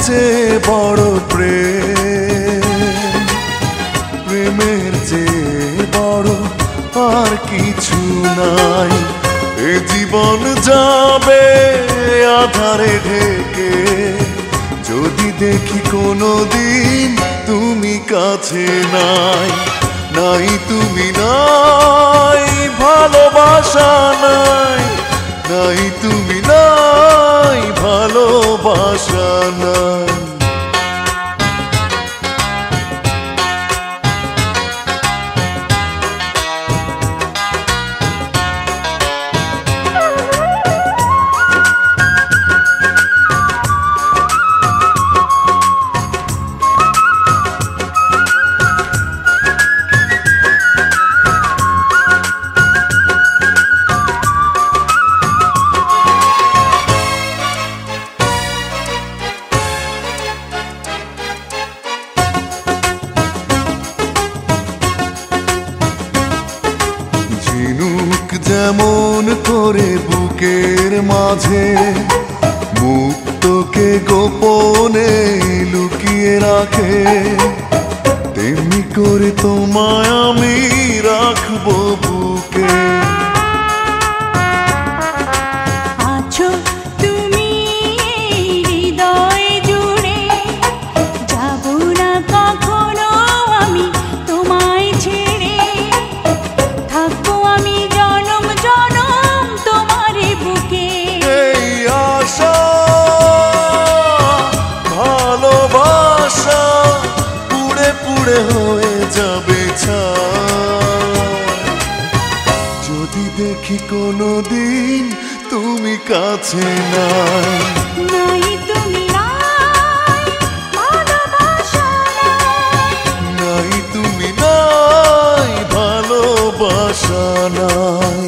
চেয়ে বড় প্রেমের চেয়ে বড় আর কিছু নাই। এ জীবন যাবে আধারে ঢেকে, যদি দেখি কোনোদিন তুমি কাছে নাই। নাই তুমি নাই, ভালোবাসা নাই। নাই তুমি নাই, ভালোবাসা নাই। ঝিনুক যেমন করে বুকের মাঝে মুক্তকে গোপনে লুকিয়ে রাখে, তেমনি করে তোমায় আমি রাখবো বুকে। আছো তুমি হৃদয় জুড়ে, যাব না কখনো আমি তোমায় ছেড়ে। থাকবো আমি জনম জনম তোমারই বুকে। এই আশা ভালোবাসা পুড়ে পুড়ে হয়ে যাবে ছাই, যদি দেখি কোনোদিন তুমি কাছে নাই। নাই তুমি নাই, ভালোবাসা নাই। নাই তুমি নাই, ভালোবাসা নাই।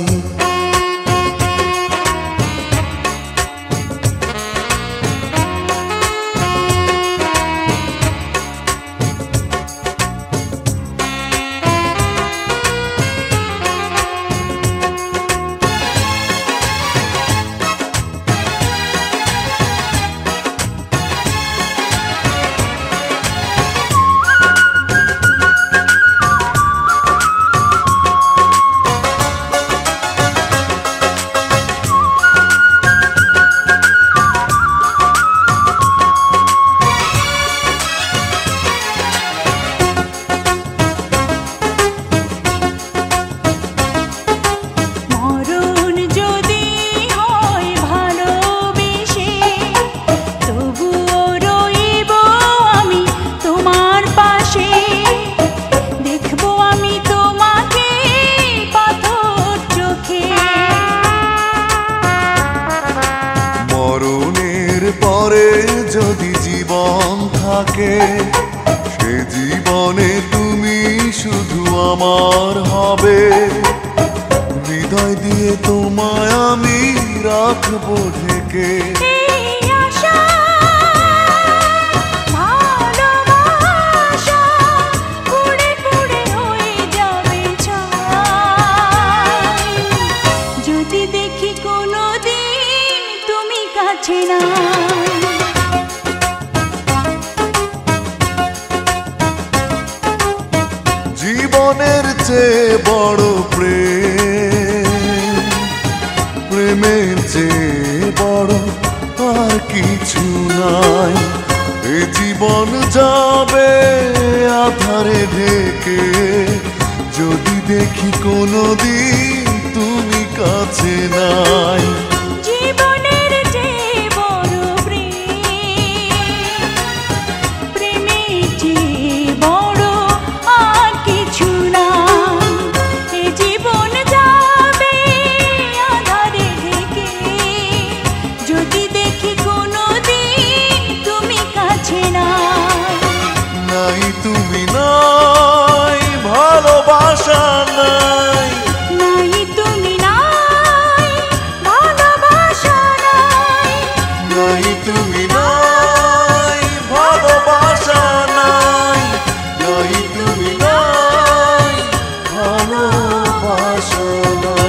পরে যদি জীবন থাকে, সে জীবনে তুমি শুধু আমার হবে। হৃদয় দিয়ে তোমায় আমি রাখবো ঢেকে। যদি দেখি কোনোদিন তুমি কাছে না, জীবনের চেয়ে বড় প্রেমের চেয়ে বড় আর কিছু নাই। এ জীবন যাবে আধারে ঢেকে, যদি দেখি কোনোদিন তুমি কাছে নাই। জীবনের চেয়ে বড় প্রেমের চেয়ে বড় আর কিছু না। এ জীবন যাবে আধারে ঢেকে, যদি দেখি কোনোদিন তুমি কাছে নাই। নাই তুমি নাই, ভালোবাসা নাই। নাই তুমি নাই, ভালোবাসা নাই। নাই তুমি নাই, ভালোবাসা নাই। নাই তুমি নাই, ভালোবাসা নাই।